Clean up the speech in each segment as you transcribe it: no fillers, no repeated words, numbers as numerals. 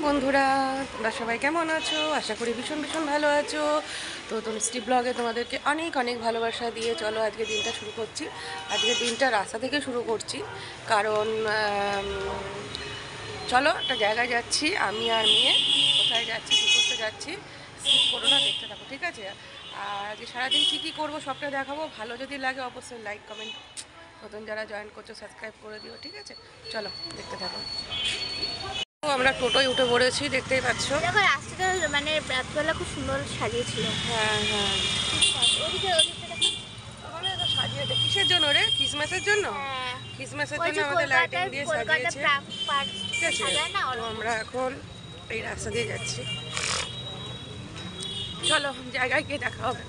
বন্ধুরা, তোমরা সবাই কেমন আছো? আশা করি ভীষণ ভীষণ ভালো আছো। তো তনুশ্রী ব্লগে তোমাদেরকে অনেক অনেক ভালোবাসা দিয়ে চলো আজকে দিনটা শুরু করছি। আজকে দিনটা রাস্তা থেকে শুরু করছি, কারণ চলো একটা জায়গায় যাচ্ছি আমি আর মেয়ে। কোথায় যাচ্ছি, কী করতে যাচ্ছি, স্কিপ করো না, দেখতে থাকো, ঠিক আছে? আর আজকে সারাদিন কী কী করবো সবটা দেখাবো। ভালো যদি লাগে অবশ্যই লাইক কমেন্ট, নতুন যারা জয়েন করছো সাবস্ক্রাইব করে দিও, ঠিক আছে? চলো দেখতে থাকো। আমরা টোটোয় উঠে পড়েছি, দেখতেই পাচ্ছ। দেখো রাস্তাটা মানে রাতবেলা খুব সুন্দর সাজিয়েছিল। হ্যাঁ হ্যাঁ, সাজিয়েছে কিসের জন্য রে? ক্রিসমাসের জন্য। ক্রিসমাসের জন্য আমাদের লাইটিং দিয়ে সাজিয়েছে, ঠিক আছে? তো আমরা এখন এই রাস্তা দিয়ে যাচ্ছি, চলো জায়গায় গিয়ে দেখা হবে।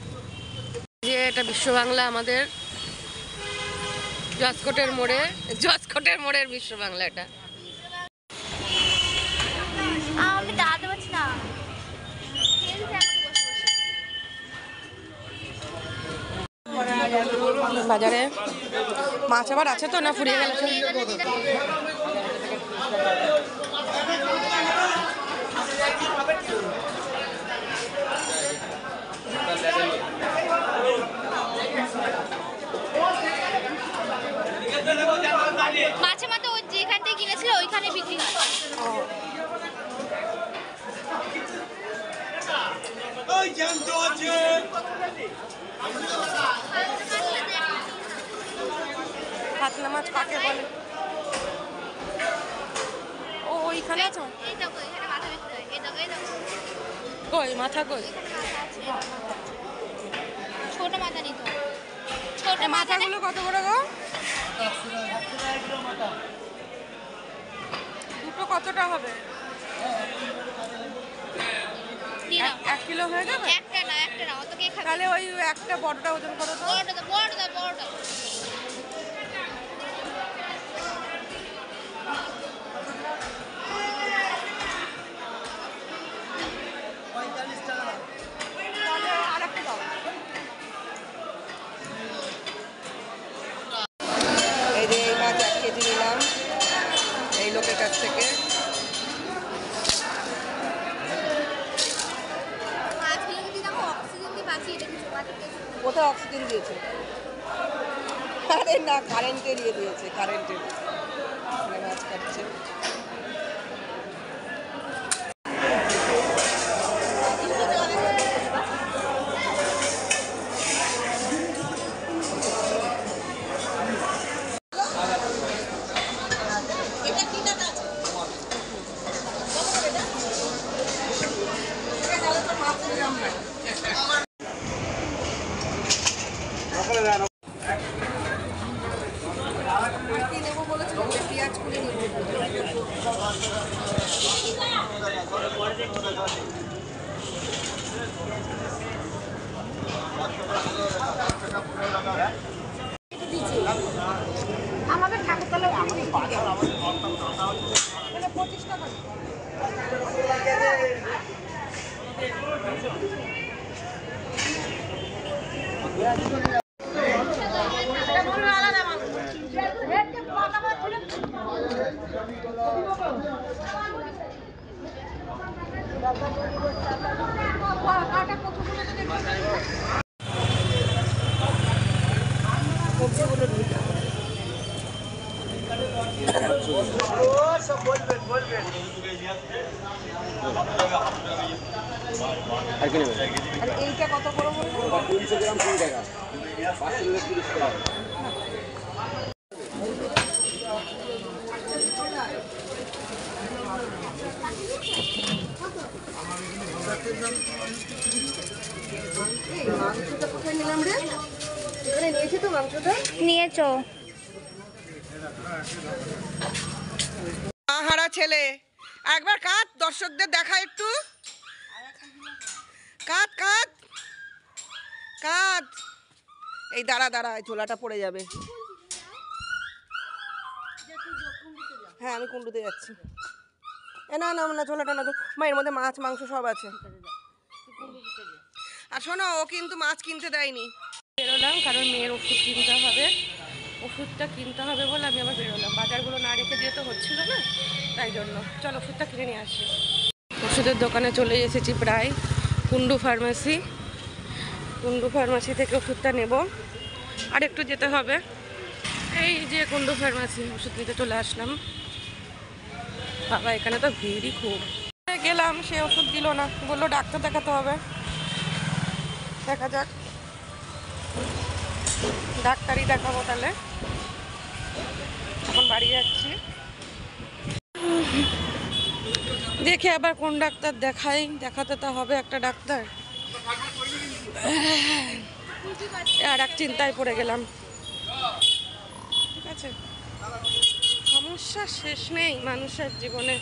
যে এটা বিশ্ব বাংলা, আমাদের জসকোটের মোড়ের বিশ্ব বাংলা এটা। আমি দাঁড়াতে পারছি না। বাজারে মাছ আবার আছে তো, না ফুরিয়ে গেল? মাঝে মাঝে ওই যেখান থেকে কিনেছিল ওইখানে বিক্রি হয়। কাতলা মাছ কাকে বলে? ও ওইখানে আছে। কই মাথা? কই ছোট মাথা নিত। ছোট মাথাগুলো কত করে গো? দুটো কতটা হবে? 1 কিলো হয়ে যাবে? একটা না অত কে খাবে? তাহলে ওই একটা বড়টা ওজন করো তো। বড়টা। আরেকটা দাও। এই যে এই মাছ 1 কেজি নিলাম এই লোকের কাছ থেকে। কোথায় অক্সিজেন দিয়েছে? আরে না, কারেন্টের ইয়ে দিয়েছে, কারেন্টের মাছ কাটছে। পেঁয়াজ কুড়ি আমাদের ঠাকুরতলা 25 টাকা। এইটা কত করে বলবো? 300 গ্রাম 20 টাকা, 500 গ্রাম 30 টাকা। মাংসটা কোথায় নিলাম রে? এখানে নিয়েছি তো মাংসটা। নিয়েছো? হারা ছেলে একবার কাঁদ, দর্শকদের দেখা একটু। কাঁদ কাঁদ কাঁদ। এই দাঁড়া, ঝোলাটা পড়ে যাবে। হ্যাঁ আমি কুন্ডুতে যাচ্ছি। না ঝোলাটা না, মা এর মধ্যে মাছ মাংস সব আছে। আর শোনো, ও কিন্তু মাছ কিনতে দেয়নি। বেরোলাম কারণ মেয়ের ওষুধ কিনতে হবে, ও ওষুধটা কিনতে হবে বলে আমি আবার বেরোলাম, বাজারগুলো না রেখে দিয়ে তো হচ্ছিল না, তাই জন্য চলো ওষুধটা কিনে নিয়ে আসি। ওষুধের দোকানে চলে এসেছি প্রায়, কুন্ডু ফার্মেসি। কুন্ডু ফার্মেসি থেকে ওষুধটা নেব, আর একটু যেতে হবে। এই যে কুন্ডু ফার্মেসি, ওষুধ নিতে চলে আসলাম। বাবা এখানে তো ভিড়ই খুব। গেলাম, সে ওষুধ দিল না, বললো ডাক্তার দেখাতে হবে। দেখা যাক, ডাক্তারই দেখাবো তাহলে। এখন বাড়ি যাচ্ছি, দেখে আবার কোন ডাক্তার দেখাই, দেখাতে তো হবে একটা ডাক্তার। আর এক চিন্তায় পড়ে গেলাম। ঠিক আছে, সমস্যা শেষ নেই মানুষের জীবনে,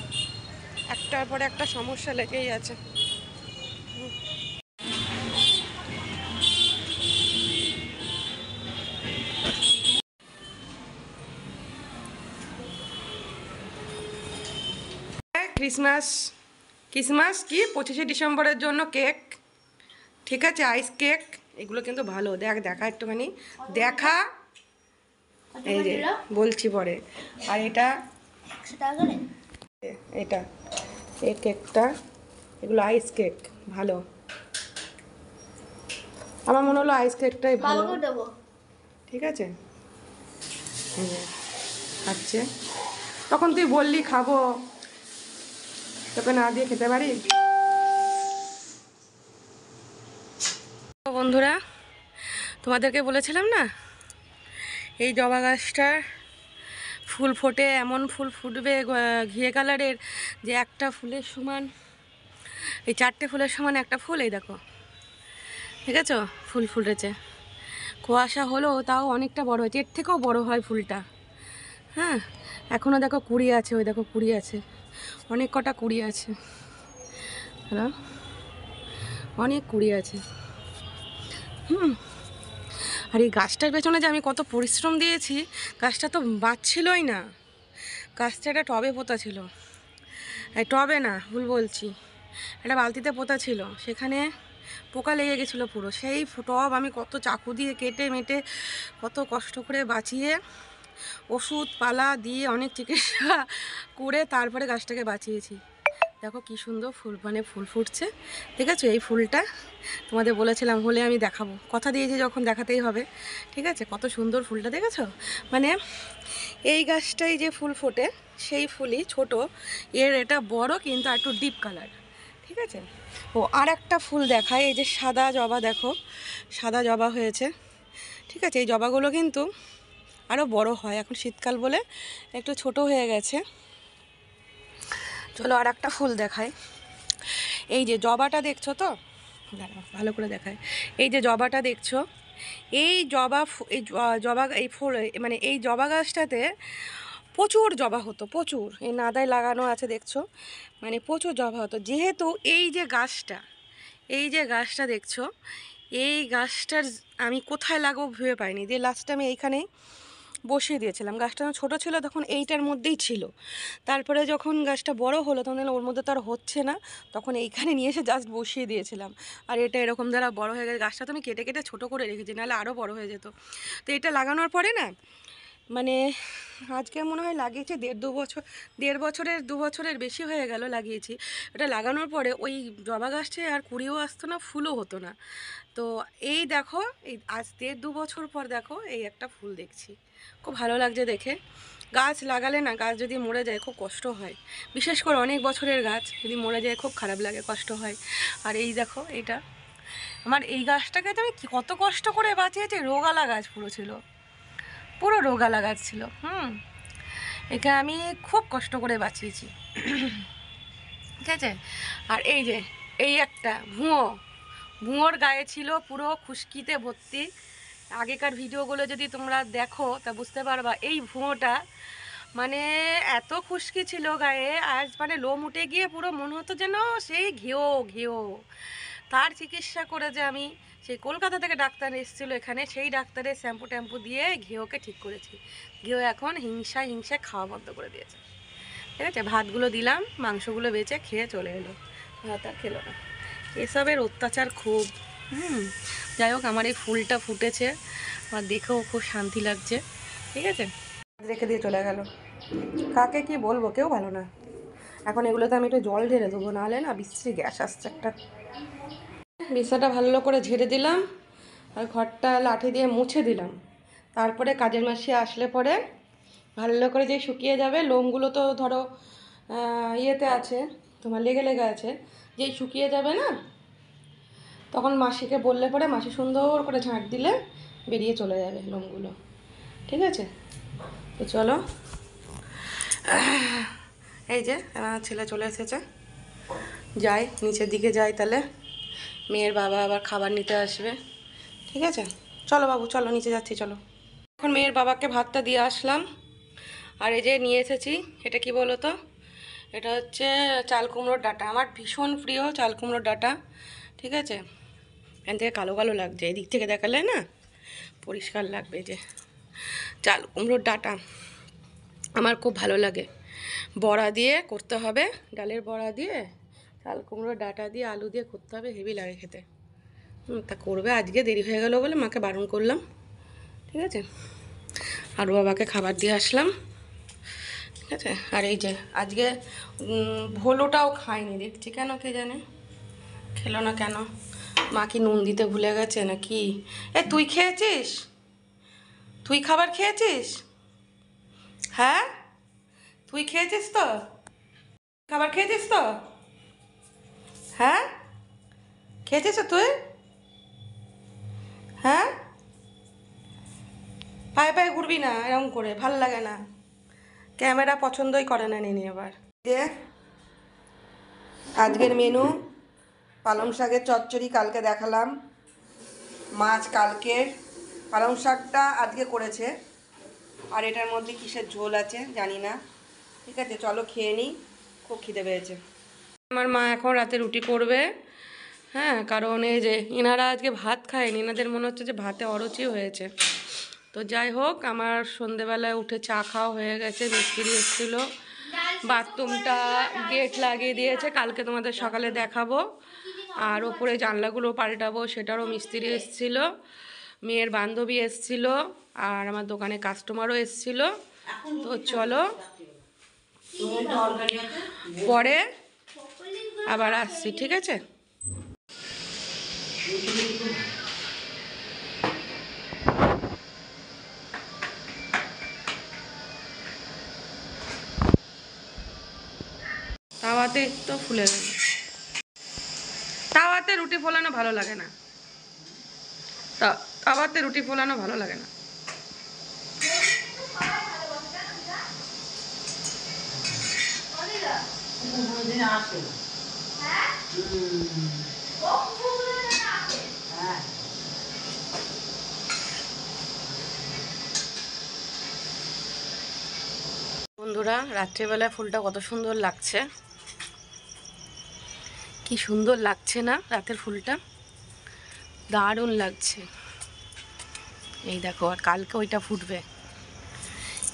একটার পরে একটা সমস্যা লেগেই আছে। ক্রিসমাস ক্রিসমাস কি 25শে ডিসেম্বরের জন্য কেক, ঠিক আছে, আইস কেক, এগুলো কিন্তু ভালো। দেখা একটুখানি দেখা, এই যে বলছি পরে। আর এটা এটা এই কেকটা, এগুলো আইস কেক ভালো। আমার মনে হলো আইস কেকটাই ভালো, ঠিক আছে। আচ্ছা, তখন তুই বললি খাবো, তোকে না দিয়ে খেতে পারি? বন্ধুরা, তোমাদেরকে বলেছিলাম না এই জবা গাছটার ফুল ফোটে, এমন ফুল ফুটবে ঘিয়ে কালারের, যে একটা ফুলের সমান, এই 4টে ফুলের সমান একটা ফুল। এই দেখো, ঠিক আছে, ফুল ফুটেছে, কুয়াশা হলো তাও অনেকটা বড় হয়েছে, এর থেকেও বড় হয় ফুলটা। হ্যাঁ, এখনও দেখো কুড়ি আছে, ওই দেখো কুড়ি আছে, অনেক কটা কুড়ি আছে, হ্যাঁ অনেক কুড়ি আছে। আর এই গাছটার পেছনে যে আমি কত পরিশ্রম দিয়েছি, গাছটা তো বাঁচছিলই না। গাছটা একটা টবে পোতা ছিল, এই টবে না, ভুল বলছি, একটা বালতিতে পোতা ছিল, সেখানে পোকা লেগে গেছিলো পুরো। সেই টব আমি কত চাকু দিয়ে কেটে মেটে কত কষ্ট করে বাঁচিয়ে, ওষুধ পালা দিয়ে অনেক চিকিৎসা করে তারপরে গাছটাকে বাঁচিয়েছি। দেখো কি সুন্দর ফুল, মানে ফুল ফুটছে, ঠিক আছে। এই ফুলটা তোমাদের বলেছিলাম হলে আমি দেখাবো, কথা দিয়েছি যখন দেখাতেই হবে, ঠিক আছে। কত সুন্দর ফুলটা দেখেছো, মানে এই গাছটাই যে ফুল ফোটে সেই ফুলই ছোট, এর এটা বড় কিন্তু একটু ডিপ কালার, ঠিক আছে। ও আর একটা ফুল দেখায়, এই যে সাদা জবা, দেখো সাদা জবা হয়েছে, ঠিক আছে। এই জবাগুলো কিন্তু আরও বড় হয়, এখন শীতকাল বলে একটু ছোট হয়ে গেছে। চলো আর একটা ফুল দেখায়, এই যে জবাটা দেখছো তো, ভালো করে দেখায়, এই যে জবাটা দেখছো, এই জবা এই ফুল, মানে এই জবা গাছটাতে প্রচুর জবা হতো, প্রচুর, এই নাদায় লাগানো আছে দেখছো, মানে প্রচুর জবা হতো। যেহেতু এই যে গাছটা দেখছো, এই গাছটার আমি কোথায় লাগাবো ভেবে পাইনি, যে লাস্টে আমি এইখানেই বসিয়ে দিয়েছিলাম। গাছটা ছোটো ছিল তখন এইটার মধ্যেই ছিল, তারপরে যখন গাছটা বড় হলো তখন ওর মধ্যে তো আর হচ্ছে না, তখন এইখানে নিয়ে এসে জাস্ট বসিয়ে দিয়েছিলাম। আর এটা এরকম দ্বারা বড় হয়ে গেছে, গাছটা তো আমি কেটে কেটে ছোটো করে রেখেছি, নাহলে আরও বড় হয়ে যেত। তো এটা লাগানোর পরে না, মানে আজকে মনে হয় লাগিয়েছি 2 বছরের বেশি হয়ে গেল লাগিয়েছি। এটা লাগানোর পরে ওই জবা গাছটায় আর কুড়িও আসতো না, ফুলও হতো না। তো এই দেখো, এই আজ 1.5-2 বছর পর দেখো এই একটা ফুল দেখছি, খুব ভালো লাগছে দেখে। গাছ লাগালে না, গাছ যদি মরে যায় খুব কষ্ট হয়, বিশেষ করে অনেক বছরের গাছ যদি মরে যায় খুব খারাপ লাগে, কষ্ট হয়। আর এই দেখো, এটা আমার এই গাছটাকে তো আমি কত কষ্ট করে বাঁচিয়েছি, রোগালা গাছ পুরো ছিল, পুরো রোগালা গাছ ছিল। একে আমি খুব কষ্ট করে বাঁচিয়েছি, ঠিক আছে। আর এই যে এই একটা ভুঁয়োর গায়ে ছিল পুরো খুশকিতে ভর্তি। আগেকার ভিডিওগুলো যদি তোমরা দেখো তা বুঝতে পারবা, এই ভুঁয়োটা মানে এত খুশকি ছিল গায়ে, আর মানে লোম উঠে গিয়ে পুরো মনে হতো যেন সেই ঘেও। তার চিকিৎসা করে যে আমি সেই কলকাতা থেকে ডাক্তার এসেছিলো এখানে, সেই ডাক্তারের শ্যাম্পু ট্যাম্পু দিয়ে ঘেওকে ঠিক করেছি। ঘেও এখন হিংসা খাওয়া বন্ধ করে দিয়েছে, ঠিক আছে। ভাতগুলো দিলাম, মাংসগুলো বেঁচে খেয়ে চলে এলো, ভাত আর খেলো না। এসবের অত্যাচার খুব। যাই হোক, আমার এই ফুলটা ফুটেছে, আমার দেখেও খুব শান্তি লাগছে, ঠিক আছে, রেখে দিয়ে চলে গেল। কাকে কি বলবো, কেউ ভালো না। এখন এগুলোতে আমি একটু জল ঢেলে দেবো, নাহলে না বিশ্রী গ্যাস আসছে একটা। বিছানাটা ভালো করে ঝেড়ে দিলাম আর ঘরটা লাঠি দিয়ে মুছে দিলাম। তারপরে কাজের মাসি আসলে পরে ভালো করে যে শুকিয়ে যাবে, লোমগুলো তো ধরো ইয়েতে আছে, তোমার লেগে লেগে আছে, যেই শুকিয়ে যাবে না তখন মাসিকে বললে পরে মাসি সুন্দর করে ঝাঁট দিলে বেরিয়ে চলে যাবে লোমগুলো। ঠিক আছে, তো চলো। এই যে আমার ছেলে চলে এসেছে, যাই নিচের দিকে যাই, তাহলে মেয়ের বাবা আবার খাবার নিতে আসবে। ঠিক আছে, চলো বাবু, চলো নিচে যাচ্ছি, চলো। এখন মেয়ের বাবাকে ভাতটা দিয়ে আসলাম। আর এই যে নিয়ে এসেছি, এটা কি বলো তো, এটা হচ্ছে চাল কুমড়োর ডাঁটা। আমার ভীষণ প্রিয় চাল কুমড়োর ডাঁটা। ঠিক আছে, এখান থেকে কালো কালো লাগছে, এই দিক থেকে দেখালে না পরিষ্কার লাগবে। যে চাল কুমড়োর ডাঁটা আমার খুব ভালো লাগে, বড়া দিয়ে করতে হবে, ডালের বড়া দিয়ে চাল কুমড়োর ডাঁটা দিয়ে আলু দিয়ে করতে হবে, হেভি লাগে খেতে। তা করবে, আজকে দেরি হয়ে গেল বলে মাকে বারণ করলাম। ঠিক আছে, আর বাবাকে খাবার দিয়ে আসলাম। ঠিক আছে, আর এই যে আজকে ভোলোটাও খায়নি, দেখছি কেন কে জানে, খেলো না কেন। মা কি নুন দিতে ভুলে গেছে নাকি? তুই খেয়েছিস? তুই খাবার খেয়েছিস? হ্যাঁ, তুই খেয়েছিস তো? খাবার খেয়েছিস তো? হ্যাঁ, খেয়েছিস তো তুই? হ্যাঁ, পায়ে পায়ে ঘুরবি না এরকম করে, ভাল লাগে না। ক্যামেরা পছন্দই করে না নিনি আবার। যে আজকের মেনু পালং শাকের চচ্চড়ি, কালকে দেখালাম। মাছ কালকের, পালং শাকটা আজকে করেছে। আর এটার মধ্যে কিসের ঝোল আছে জানি না। ঠিক আছে, চলো খেয়ে নিই, খুব খিদে পেয়েছে। আমার মা এখন রাতে রুটি করবে। হ্যাঁ, কারণ এই যে এনারা আজকে ভাত খায়নি, এনাদের মনে হচ্ছে যে ভাতে অরুচি হয়েছে। তো যাই হোক, আমার সন্ধেবেলায় উঠে চা খাওয়া হয়ে গেছে, মিস্ত্রি এসেছিলো, বাথরুমটা গেট লাগিয়ে দিয়েছে, কালকে তোমাদের সকালে দেখাবো। আর ওপরে জানলাগুলো পাল্টাবো, সেটারও মিস্ত্রি এসেছিলো, মেয়ের বান্ধবী এসেছিলো, আর আমার দোকানে কাস্টমারও এসেছিলো। তো চলো পরে আবার আসছি, ঠিক আছে। তাওয়াতে তো ফুলে গেল, তাওয়াতে রুটি ফোলানো ভালো লাগে না, তাওয়াতে রুটি ফোলানো ভালো লাগে না। বন্ধুরা, রাত্রিবেলায় ফুলটা কত সুন্দর লাগছে, কি সুন্দর লাগছে না রাতের ফুলটা, দারুণ লাগছে। এই দেখো, আর কালকে ওইটা ফুটবে,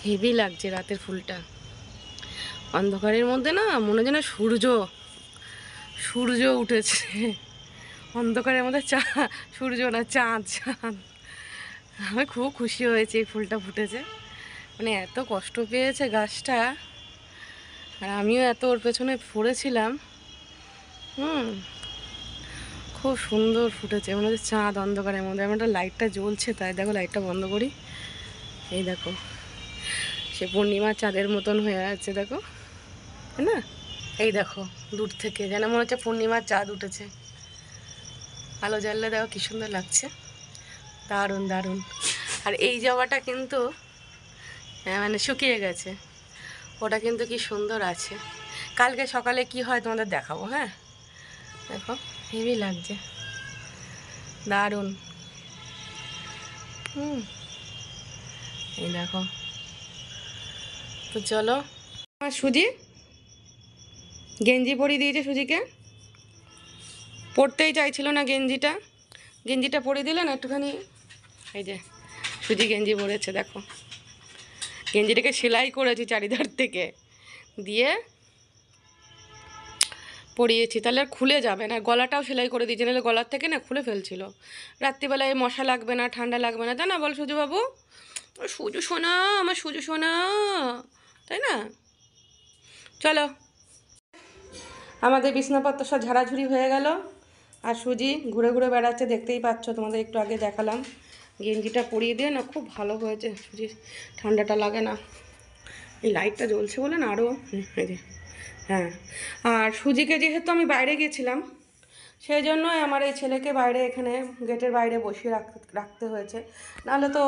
হেভি লাগছে রাতের ফুলটা। অন্ধকারের মধ্যে না মনে যেন সূর্য সূর্য উঠেছে, অন্ধকারের মধ্যে সূর্য না, চাঁদ চাঁদ। আমি খুব খুশি হয়েছি এই ফুলটা ফুটেছে, মানে এত কষ্ট পেয়েছে গাছটা, আর আমিও এত ওর পেছনে পড়েছিলাম। খুব সুন্দর ফুটেছে, মনে হচ্ছে চাঁদ অন্ধকারের মধ্যে। আমার একটা লাইটটা জ্বলছে, তাই দেখো লাইটটা বন্ধ করি। এই দেখো, সে পূর্ণিমা চাঁদের মতন হয়ে আছে, দেখো, তাই না? এই দেখো, দূর থেকে যেন মনে হচ্ছে পূর্ণিমার চাঁদ উঠেছে। আলো জ্বাললে দেখো কি সুন্দর লাগছে, দারুণ দারুণ। আর এই জবাটা কিন্তু মানে শুকিয়ে গেছে, ওটা কিন্তু কি সুন্দর আছে। কালকে সকালে কি হয় তোমাদের দেখাবো। হ্যাঁ, দেখো হেভি লাগছে, দারুণ। এই দেখো, তো চলো। আমার সুজি গেঞ্জি পরিয়ে দিয়েছে, সুজিকে পরতেই চাইছিল না গেঞ্জিটা, গেঞ্জিটা পরিয়ে দিলেন একটুখানি। এই যে সুজি গেঞ্জি পরেছে, দেখো গেঞ্জিটাকে সেলাই করেছি চারিধার থেকে দিয়ে পরিয়েছি, তাহলে আর খুলে যাবে না। গলাটাও সেলাই করে দিয়েছি, নাহলে গলার থেকে না খুলে ফেলছিল। রাত্রিবেলায় মশা লাগবে না, ঠান্ডা লাগবে না, তাই না বল সুজুবাবু? ও সুজু সোনা, আমার সুজু সোনা, তাই না? চলো, আমাদের বিছনাপত্র সব ঝাড়াঝুড়ি হয়ে গেল। আর সুজি ঘুরে ঘুরে বেড়াচ্ছে, দেখতেই পাচ্ছ, তোমাদের একটু আগে দেখালাম। গেঞ্জিটা পরিয়ে দিয়ে না খুব ভালো হয়েছে, সুজির ঠান্ডাটা লাগে না। এই লাইটটা জ্বলছে বলে না আরও, এই যে, হ্যাঁ। আর সুজিকে যেহেতু আমি বাইরে গেছিলাম, সেই জন্যই আমার এই ছেলেকে বাইরে, এখানে গেটের বাইরে বসিয়ে রাখতে হয়েছে, নাহলে তো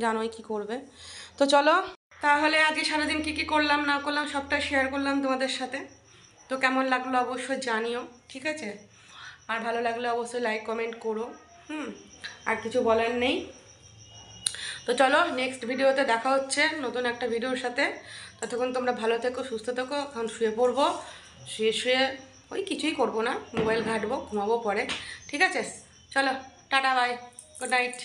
জানোই কি করবে। তো চলো, তাহলে আজকে সারাদিন কী কী করলাম না করলাম সবটা শেয়ার করলাম তোমাদের সাথে। তো কেমন লাগলো অবশ্যই জানিও, ঠিক আছে? আর ভালো লাগলে অবশ্যই লাইক কমেন্ট করো। আর কিছু বলার নেই। তো চলো, নেক্সট ভিডিওতে দেখা হচ্ছে নতুন একটা ভিডিওর সাথে। ততক্ষণ তোমরা ভালো থেকো, সুস্থ থেকো। এখন শুয়ে পড়বো, শুয়ে শুয়ে ওই কিছুই করবো না, মোবাইল ঘাঁটবো, ঘুমাবো পরে, ঠিক আছে? চলো, টাটা, বাই, গুড নাইট।